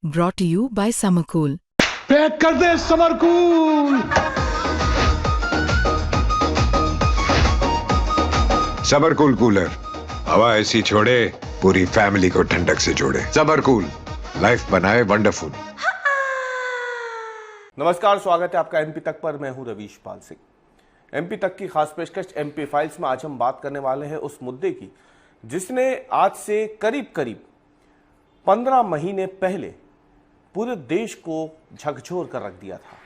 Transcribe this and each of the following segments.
brought to you by Summercool. Pack कर दे summer cool. Summer cool cooler हवा ऐसी छोड़े पूरी फैमिली को ठंडक से जोड़े। समरकूल लाइफ बनाए वंडरफुल। नमस्कार, स्वागत है आपका एमपी तक पर। मैं हूं रवीश पाल सिंह। एमपी तक की खास पेशकश एमपी फाइल्स में आज हम बात करने वाले हैं उस मुद्दे की जिसने आज से करीब 15 महीने पहले पूरे देश को झकझोर कर रख दिया था।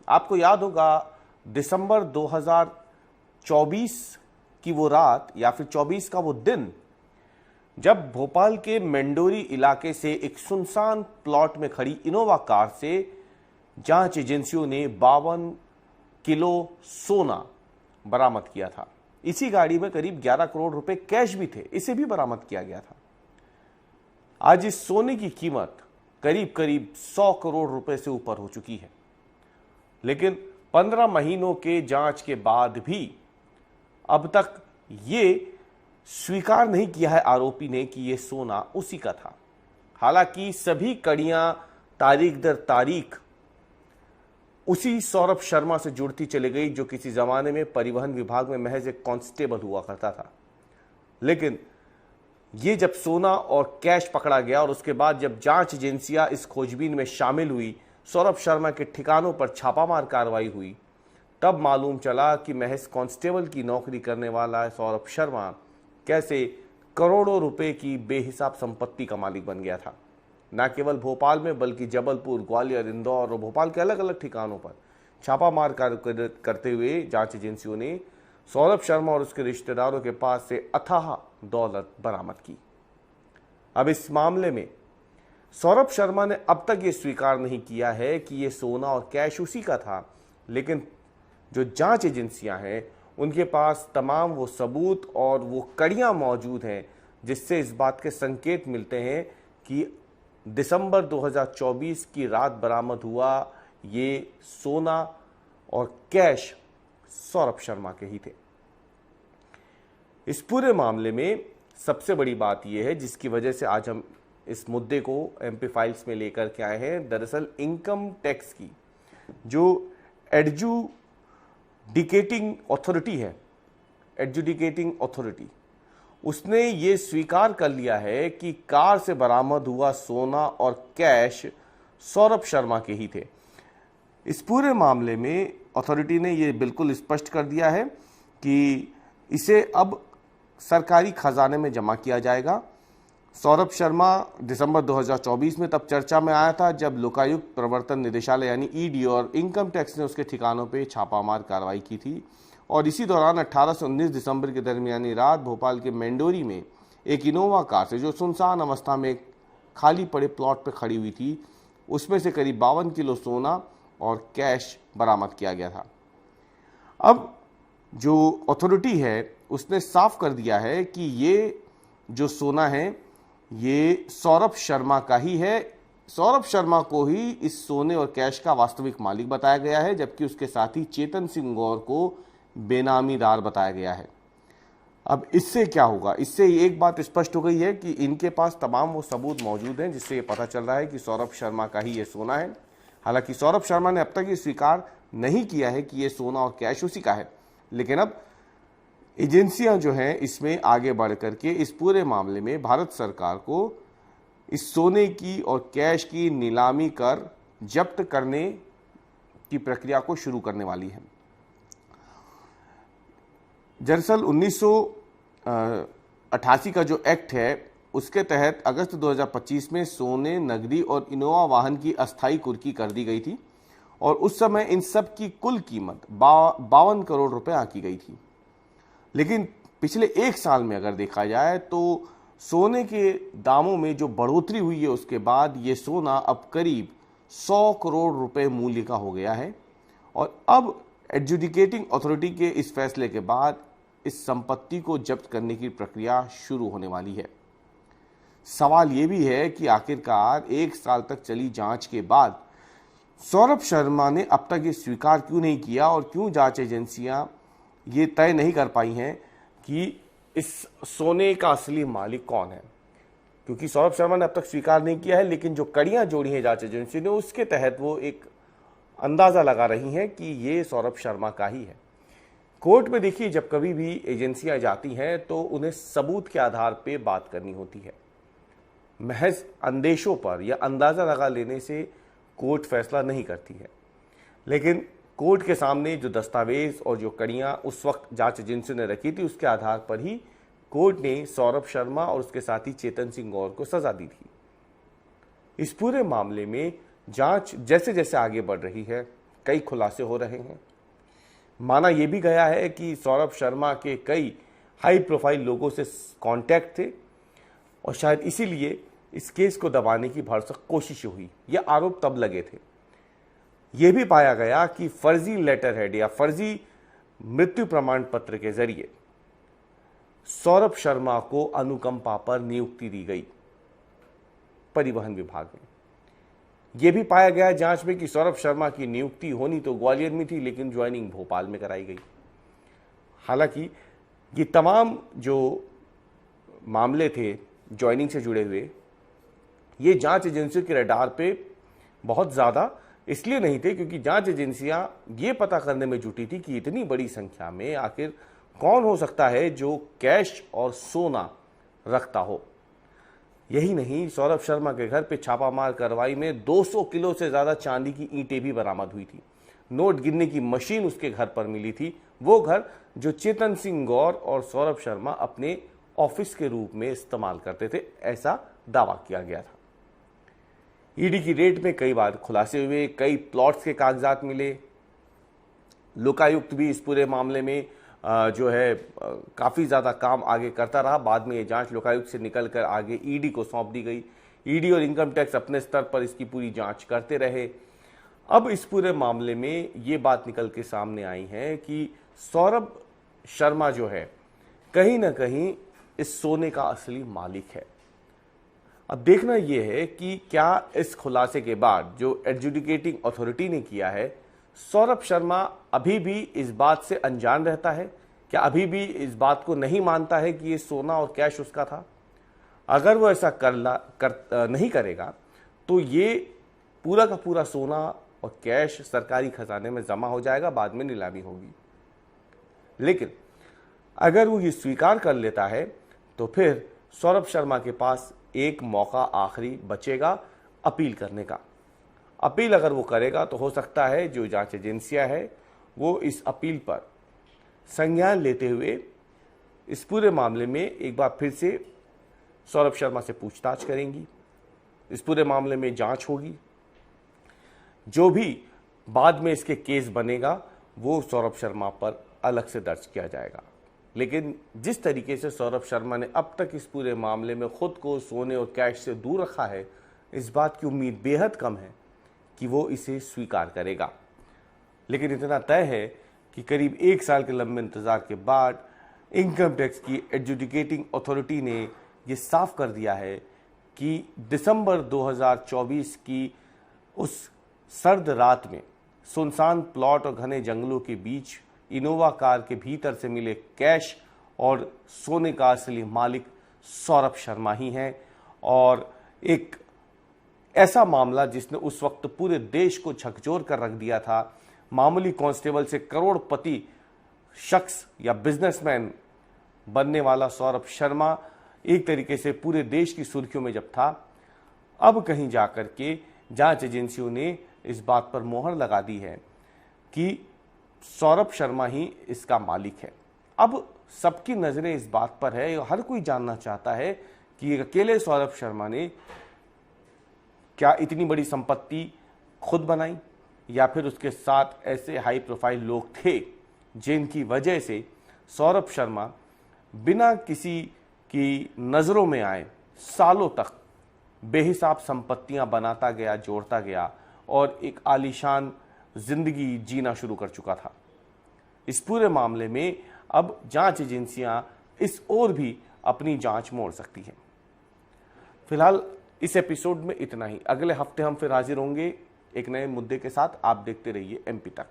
आपको याद होगा दिसंबर 2024 की वो रात या फिर 24 का वो दिन जब भोपाल के मेंडोरी इलाके से एक सुनसान प्लॉट में खड़ी इनोवा कार से जांच एजेंसियों ने 52 किलो सोना बरामद किया था। इसी गाड़ी में करीब 11 करोड़ रुपए कैश भी थे, इसे भी बरामद किया गया था। आज इस सोने की कीमत करीब 100 करोड़ रुपए से ऊपर हो चुकी है। लेकिन 15 महीनों के जांच के बाद भी अब तक ये स्वीकार नहीं किया है आरोपी ने कि ये सोना उसी का था। हालांकि सभी कड़ियां तारीख दर तारीख उसी सौरभ शर्मा से जुड़ती चली गई जो किसी जमाने में परिवहन विभाग में महज एक कांस्टेबल हुआ करता था। लेकिन ये जब सोना और कैश पकड़ा गया और उसके बाद जब जांच एजेंसियां इस खोजबीन में शामिल हुई, सौरभ शर्मा के ठिकानों पर छापामार कार्रवाई हुई, तब मालूम चला कि महज कांस्टेबल की नौकरी करने वाला सौरभ शर्मा कैसे करोड़ों रुपए की बेहिसाब संपत्ति का मालिक बन गया था। न केवल भोपाल में बल्कि जबलपुर, ग्वालियर, इंदौर और भोपाल के अलग अलग ठिकानों पर छापामार कार्य करते हुए जांच एजेंसियों ने सौरभ शर्मा और उसके रिश्तेदारों के पास से अथाह दौलत बरामद की। अब इस मामले में सौरभ शर्मा ने अब तक ये स्वीकार नहीं किया है कि ये सोना और कैश उसी का था, लेकिन जो जांच एजेंसियां हैं उनके पास तमाम वो सबूत और वो कड़ियां मौजूद हैं जिससे इस बात के संकेत मिलते हैं कि दिसंबर 2024 की रात बरामद हुआ ये सोना और कैश सौरभ शर्मा के ही थे। इस पूरे मामले में सबसे बड़ी बात यह है जिसकी वजह से आज हम इस मुद्दे को एमपी फाइल्स में लेकर के आए हैं। दरअसल इनकम टैक्स की जो एडजुडिकेटिंग अथॉरिटी उसने ये स्वीकार कर लिया है कि कार से बरामद हुआ सोना और कैश सौरभ शर्मा के ही थे। इस पूरे मामले में अथॉरिटी ने ये बिल्कुल स्पष्ट कर दिया है कि इसे अब सरकारी खजाने में जमा किया जाएगा। सौरभ शर्मा दिसंबर 2024 में तब चर्चा में आया था जब लोकायुक्त प्रवर्तन निदेशालय यानी ईडी और इनकम टैक्स ने उसके ठिकानों पे छापामार कार्रवाई की थी। और इसी दौरान 18 से 19 दिसंबर के दरमियानी रात भोपाल के मेंडोरी में एक इनोवा कार से जो सुनसान अवस्था में एक खाली पड़े प्लॉट पर खड़ी हुई थी उसमें से करीब 52 किलो सोना और कैश बरामद किया गया था। अब जो अथॉरिटी है उसने साफ कर दिया है कि ये जो सोना है ये सौरभ शर्मा का ही है। सौरभ शर्मा को ही इस सोने और कैश का वास्तविक मालिक बताया गया है, जबकि उसके साथी चेतन सिंह गौर को बेनामीदार बताया गया है। अब इससे क्या होगा? इससे एक बात स्पष्ट हो गई है कि इनके पास तमाम वो सबूत मौजूद हैं जिससे ये पता चल रहा है कि सौरभ शर्मा का ही ये सोना है। हालांकि सौरभ शर्मा ने अब तक ये स्वीकार नहीं किया है कि ये सोना और कैश उसी का है, लेकिन अब एजेंसियां जो हैं इसमें आगे बढ़ करके इस पूरे मामले में भारत सरकार को इस सोने की और कैश की नीलामी कर जब्त करने की प्रक्रिया को शुरू करने वाली है। दरअसल 1988 का जो एक्ट है उसके तहत अगस्त 2025 में सोने, नकदी और इनोवा वाहन की अस्थायी कुर्की कर दी गई थी और उस समय इन सब की कुल कीमत 52 करोड़ रुपए आंकी गई थी। लेकिन पिछले एक साल में अगर देखा जाए तो सोने के दामों में जो बढ़ोतरी हुई है उसके बाद ये सोना अब करीब 100 करोड़ रुपए मूल्य का हो गया है। और अब एडजुडिकेटिंग अथॉरिटी के इस फैसले के बाद इस संपत्ति को जब्त करने की प्रक्रिया शुरू होने वाली है। सवाल यह भी है कि आखिरकार एक साल तक चली जांच के बाद सौरभ शर्मा ने अब तक ये स्वीकार क्यों नहीं किया और क्यों जांच एजेंसियां ये तय नहीं कर पाई हैं कि इस सोने का असली मालिक कौन है। क्योंकि सौरभ शर्मा ने अब तक स्वीकार नहीं किया है, लेकिन जो कड़ियां जोड़ी हैं जांच एजेंसी ने उसके तहत वो एक अंदाजा लगा रही हैं कि ये सौरभ शर्मा का ही है। कोर्ट में देखिए, जब कभी भी एजेंसियां जाती हैं तो उन्हें सबूत के आधार पे बात करनी होती है। महज अंदेशों पर या अंदाजा लगा लेने से कोर्ट फैसला नहीं करती है। लेकिन कोर्ट के सामने जो दस्तावेज और जो कड़ियां उस वक्त जांच एजेंसी ने रखी थी, उसके आधार पर ही कोर्ट ने सौरभ शर्मा और उसके साथी चेतन सिंह गौर को सजा दी थी। इस पूरे मामले में जांच जैसे जैसे आगे बढ़ रही है, कई खुलासे हो रहे हैं। माना यह भी गया है कि सौरभ शर्मा के कई हाई प्रोफाइल लोगों से कांटेक्ट थे और शायद इसीलिए इस केस को दबाने की भरसक कोशिश हुई। यह आरोप तब लगे थे। यह भी पाया गया कि फर्जी लेटर हेड या फर्जी मृत्यु प्रमाण पत्र के जरिए सौरभ शर्मा को अनुकंपा पर नियुक्ति दी गई परिवहन विभाग में। यह भी पाया गया जांच में कि सौरभ शर्मा की नियुक्ति होनी तो ग्वालियर में थी, लेकिन ज्वाइनिंग भोपाल में कराई गई। हालांकि ये तमाम जो मामले थे ज्वाइनिंग से जुड़े हुए, ये जांच एजेंसियों के रडार पे बहुत ज़्यादा इसलिए नहीं थे क्योंकि जांच एजेंसियां ये पता करने में जुटी थी कि इतनी बड़ी संख्या में आखिर कौन हो सकता है जो कैश और सोना रखता हो। यही नहीं, सौरभ शर्मा के घर पे छापामार कार्रवाई में 200 किलो से ज़्यादा चांदी की ईंटें भी बरामद हुई थी। नोट गिनने की मशीन उसके घर पर मिली थी, वो घर जो चेतन सिंह गौर और सौरभ शर्मा अपने ऑफिस के रूप में इस्तेमाल करते थे, ऐसा दावा किया गया था। ईडी की रेड में कई बार खुलासे हुए, कई प्लॉट्स के कागजात मिले। लोकायुक्त भी इस पूरे मामले में जो है काफ़ी ज़्यादा काम आगे करता रहा। बाद में ये जांच लोकायुक्त से निकलकर आगे ईडी को सौंप दी गई। ईडी और इनकम टैक्स अपने स्तर पर इसकी पूरी जांच करते रहे। अब इस पूरे मामले में ये बात निकल के सामने आई है कि सौरभ शर्मा जो है कहीं ना कहीं इस सोने का असली मालिक है। अब देखना यह है कि क्या इस खुलासे के बाद जो एडजुडिकेटिंग अथॉरिटी ने किया है, सौरभ शर्मा अभी भी इस बात से अनजान रहता है? क्या अभी भी इस बात को नहीं मानता है कि ये सोना और कैश उसका था? अगर वो ऐसा नहीं करेगा तो ये पूरा का पूरा सोना और कैश सरकारी खजाने में जमा हो जाएगा, बाद में नीलामी होगी। लेकिन अगर वो ये स्वीकार कर लेता है तो फिर सौरभ शर्मा के पास एक मौका आखिरी बचेगा अपील करने का। अपील अगर वो करेगा तो हो सकता है जो जांच एजेंसियां है वो इस अपील पर संज्ञान लेते हुए इस पूरे मामले में एक बार फिर से सौरभ शर्मा से पूछताछ करेंगी। इस पूरे मामले में जांच होगी। जो भी बाद में इसके केस बनेगा वो सौरभ शर्मा पर अलग से दर्ज किया जाएगा। लेकिन जिस तरीके से सौरभ शर्मा ने अब तक इस पूरे मामले में खुद को सोने और कैश से दूर रखा है, इस बात की उम्मीद बेहद कम है कि वो इसे स्वीकार करेगा। लेकिन इतना तय है कि करीब 1 साल के लंबे इंतजार के बाद इनकम टैक्स की एडजुडिकेटिंग अथॉरिटी ने ये साफ कर दिया है कि दिसंबर 2024 की उस सर्द रात में सुनसान प्लॉट और घने जंगलों के बीच इनोवा कार के भीतर से मिले कैश और सोने का असली मालिक सौरभ शर्मा ही हैं। और एक ऐसा मामला जिसने उस वक्त पूरे देश को झकझोर कर रख दिया था, मामूली कांस्टेबल से करोड़पति शख्स या बिजनेसमैन बनने वाला सौरभ शर्मा एक तरीके से पूरे देश की सुर्खियों में जब था, अब कहीं जाकर के जांच एजेंसियों ने इस बात पर मोहर लगा दी है कि सौरभ शर्मा ही इसका मालिक है। अब सबकी नजरें इस बात पर है, हर कोई जानना चाहता है कि अकेले सौरभ शर्मा ने क्या इतनी बड़ी संपत्ति खुद बनाई या फिर उसके साथ ऐसे हाई प्रोफाइल लोग थे जिनकी वजह से सौरभ शर्मा बिना किसी की नज़रों में आए सालों तक बेहिसाब संपत्तियां बनाता गया, जोड़ता गया और एक आलीशान जिंदगी जीना शुरू कर चुका था। इस पूरे मामले में अब जांच एजेंसियां इस ओर भी अपनी जांच मोड़ सकती हैं। फिलहाल इस एपिसोड में इतना ही। अगले हफ्ते हम फिर हाजिर होंगे एक नए मुद्दे के साथ। आप देखते रहिए MP तक।